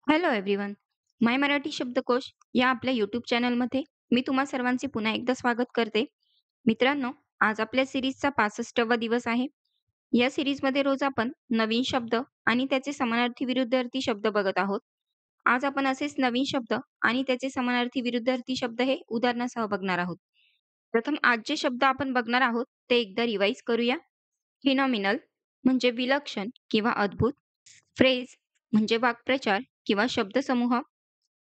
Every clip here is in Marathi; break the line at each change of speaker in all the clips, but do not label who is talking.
Hello everyone. माय मराठी शब्दकोश या आपल्या यूट्यूब चॅनलमध्ये मी तुम्हा सर्वांचे पुन्हा एकदा स्वागत करते. मित्रांनो, आज आपल्या सिरीजचा 65वा दिवस आहे. या सिरीजमध्ये रोज आपण नवीन शब्द आणि त्याचे समानार्थी विरुद्धार्थी शब्द बघत आहोत. आज आपण असेच नवीन शब्द आणि त्याचे समानार्थी विरुद्धार्थी शब्द हे उदाहरणासह बघणार आहोत. प्रथम आज जे शब्द आपण बघणार आहोत ते एकदा रिवाईज करूया. फिनॉमिनल म्हणजे विलक्षण किंवा अद्भुत. फ्रेज म्हणजे वाक्प्रचार किंवा शब्दसमूह.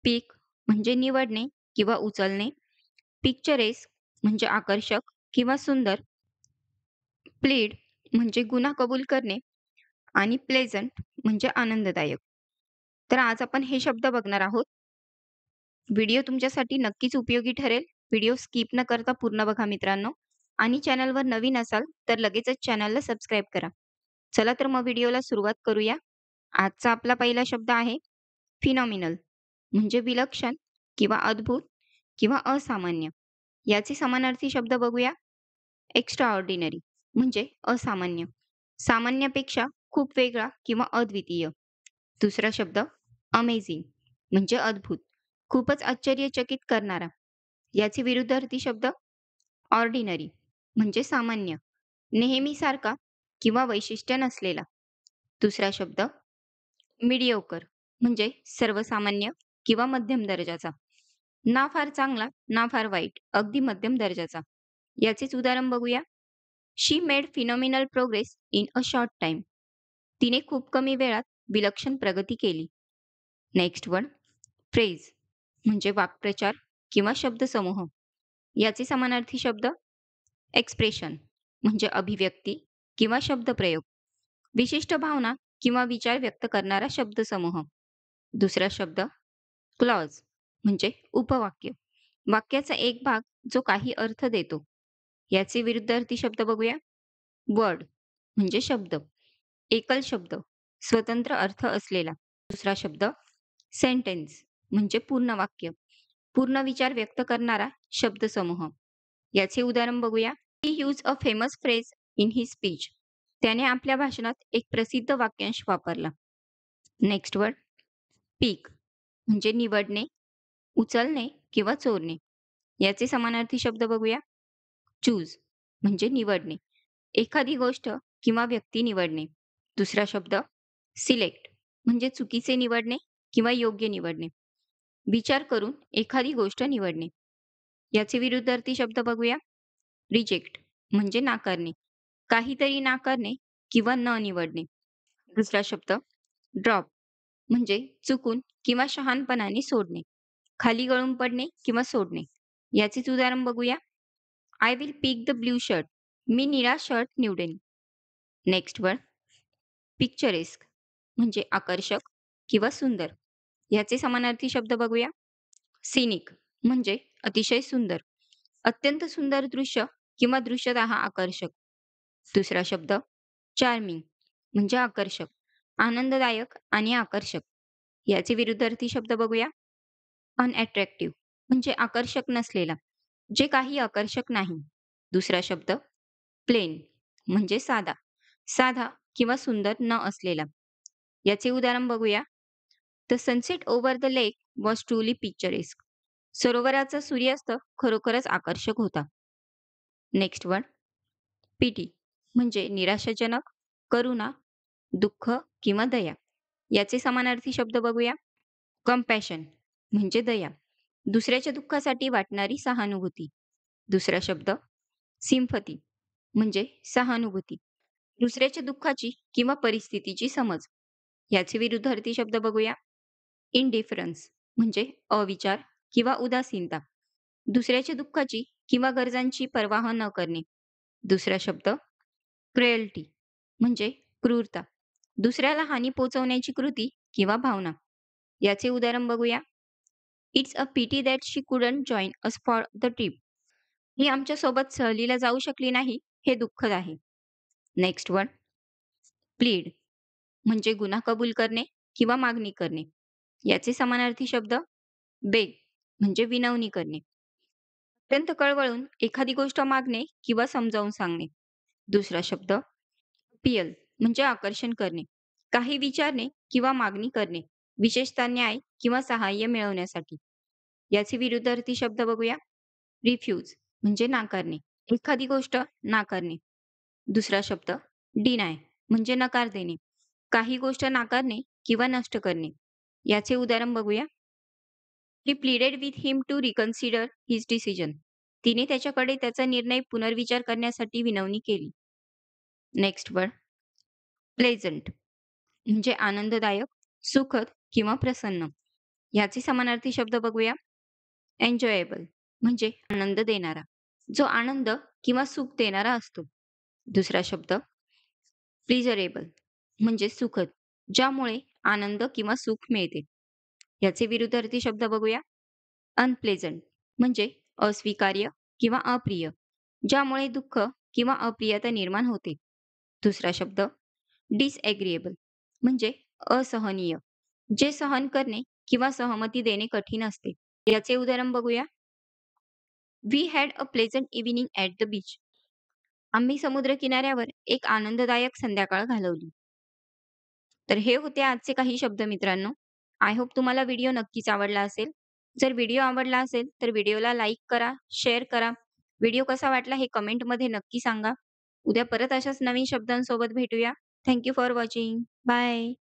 पीक म्हणजे निवडणे किंवा उचलणे. पिक्चरेस्क म्हणजे आकर्षक किंवा सुंदर. प्लीड म्हणजे गुन्हा कबूल करणे आणि प्लेझंट म्हणजे आनंददायक. तर आज आपण हे शब्द बघणार आहोत. व्हिडिओ तुमच्यासाठी नक्कीच उपयोगी ठरेल. व्हिडिओ स्किप न करता पूर्ण बघा मित्रांनो. आणि चॅनलवर नवीन असाल तर लगेचच चॅनलला सबस्क्राईब करा. चला तर मग व्हिडिओला सुरुवात करूया. आजचा आपला पहिला शब्द आहे फिनॉमिनल म्हणजे विलक्षण किंवा अद्भुत किंवा असामान्य. याचे समानार्थी शब्द बघूया. एक्स्ट्राऑर्डिनरी म्हणजे असामान्य, सामान्यापेक्षा खूप वेगळा किंवा अद्वितीय. दुसरा शब्द अमेझिंग म्हणजे अद्भुत, खूपच आश्चर्यचकित करणारा. याचे विरुद्धार्थी शब्द ऑर्डिनरी म्हणजे सामान्य, नेहमीसारखा किंवा वैशिष्ट्य नसलेला. दुसरा शब्द मीडिओकर म्हणजे सर्वसामान्य किंवा मध्यम दर्जाचा. ना फार चांगला, ना फार वाईट, अगदी मध्यम दर्जाचा. याचेच उदाहरण बघूया. She made phenomenal progress in a short time. तिने खूप कमी वेळात विलक्षण प्रगती केली. नेक्स्ट वन फ्रेज म्हणजे वाक्प्रचार किंवा शब्दसमूह. याचे समानार्थी शब्द एक्सप्रेशन म्हणजे अभिव्यक्ती किंवा शब्दप्रयोग. विशिष्ट भावना किंवा विचार व्यक्त करणारा शब्दसमूह. दुसरा शब्द क्लॉज म्हणजे उपवाक्य, वाक्याचा एक भाग जो काही अर्थ देतो. याचे विरुद्धार्थी शब्द बघूया. वर्ड म्हणजे शब्द, एकल शब्द, स्वतंत्र अर्थ असलेला. दुसरा शब्द सेंटेन्स म्हणजे पूर्ण वाक्य, पूर्ण विचार व्यक्त करणारा शब्दसमूह. याचे उदाहरण बघूया. He use a famous phrase in his speech. त्याने आपल्या भाषणात एक प्रसिद्ध वाक्यांश वापरला. नेक्स्ट वर्ड पीक म्हणजे निवडणे, उचलणे किंवा चोरणे. याचे समानार्थी शब्द बघूया. चूज म्हणजे निवडणे, एखादी गोष्ट किंवा व्यक्ती निवडणे. दुसरा शब्द सिलेक्ट म्हणजे चुकीचे निवडणे किंवा योग्य निवडणे, विचार करून एखादी गोष्ट निवडणे. याचे विरुद्धार्थी शब्द बघूया. रिजेक्ट म्हणजे नाकारणे, काहीतरी नाकारणे किंवा न निवडणे. दुसरा शब्द ड्रॉप म्हणजे चुकून किंवा शहाणपणाने सोडणे, खाली गळून पडणे किंवा सोडणे. याचेच उदाहरण बघूया. I will pick the blue shirt. मी निळा शर्ट निवडेन. नेक्स्ट वर पिक्चरेस्क म्हणजे आकर्षक किंवा सुंदर. याचे समानार्थी शब्द बघूया. सिनिक म्हणजे अतिशय सुंदर, अत्यंत सुंदर दृश्य किंवा दृश्यतः आकर्षक. दुसरा शब्द चार्मिंग म्हणजे आकर्षक, आनंददायक आणि आकर्षक. याचे विरुद्धार्थी शब्द बघूया. अनअट्रॅक्टिव्ह म्हणजे आकर्षक नसलेला, जे काही आकर्षक नाही. दुसरा शब्द प्लेन म्हणजे साधा, साधा किंवा सुंदर न असलेला. याचे उदाहरण बघूया. The sunset over the lake was truly picturesque. सरोवराचा सूर्यास्त खरोखरच आकर्षक होता. नेक्स्ट वन पिटी म्हणजे निराशाजनक, करुणा, दुःख किंवा दया. याचे समानार्थी शब्द बघूया. कंपॅशन म्हणजे दया, दुसऱ्याच्या दुःखासाठी वाटणारी सहानुभूती. दुसरा शब्द सिम्पथी म्हणजे सहानुभूती, दुसऱ्याच्या दुःखाची किंवा परिस्थितीची समज. याचे विरुद्धार्थी शब्द बघूया. इंडिफरन्स म्हणजे अविचार किंवा उदासीनता, दुसऱ्याच्या दुःखाची किंवा गरजांची पर्वाह न करणे. दुसरा शब्द क्रुएल्टी म्हणजे क्रूरता, दुसऱ्याला हानी पोहोचवण्याची कृती किंवा भावना. याचे उदाहरण बघूया. It's a pity that she couldn't join us for the trip. ही आमच्यासोबत सहलीला जाऊ शकली नाही, हे दुःखद आहे. नेक्स्ट वन प्लीड म्हणजे गुन्हा कबूल करणे किंवा मागणी करणे. याचे समानार्थी शब्द बेग म्हणजे विनवणी करणे, अत्यंत कळवळून एखादी गोष्ट मागणे किंवा समजावून सांगणे. दुसरा शब्द पियल म्हणजे आकर्षण करणे, काही विचारणे किंवा मागणी करणे. विशेषतः न्याय किंवा सहाय्य मिळवण्यासाठी. याचे विरुद्धार्थी शब्द बघूया. रिफ्यूज म्हणजे नाकारणे. एखादी गोष्ट नाकारणे. दुसरा शब्द डिनाय म्हणजे नकार देणे. काही गोष्ट नाकारणे किंवा नष्ट करणे. याचे उदाहरण बघूया. He pleaded with him to reconsider his decision. तिने त्याच्याकडे त्याचा निर्णय पुनर्विचार करण्यासाठी विनवणी केली. नेक्स्ट वर्ड प्लेझंट म्हणजे आनंददायक, सुखद किंवा प्रसन्न. याचे समानार्थी शब्द बघूया. एन्जॉयबल म्हणजे आनंद देणारा, जो आनंद किंवा सुख देणारा असतो. दुसरा शब्द प्लीजरेबल म्हणजे सुखद, ज्यामुळे आनंद किंवा सुख मिळते. याचे विरुद्धार्थी शब्द बघूया. अनप्लेझंट म्हणजे अस्वीकार्य किंवा अप्रिय, ज्यामुळे दुःख किंवा अप्रियता निर्माण होते. दुसरा शब्द डिसएग्रीएबल म्हणजे असहनीय, जे सहन करणे किंवा सहमती देणे कठीण असते. याचे उदाहरण बघूया. We had a pleasant evening at the beach. आम्ही समुद्र किनाऱ्यावर एक आनंददायक संध्याकाळ घालवली. तर हे होते आजचे काही शब्द मित्रांनो. आय होप तुम्हाला व्हिडिओ नक्कीच आवडला असेल. जर व्हिडिओ आवडला असेल तर व्हिडिओला लाईक करा, शेअर करा. व्हिडिओ कसा वाटला हे कमेंटमध्ये नक्की सांगा. उद्या परत अशाच नवीन शब्दांसोबत भेटूया. Thank you for watching. Bye.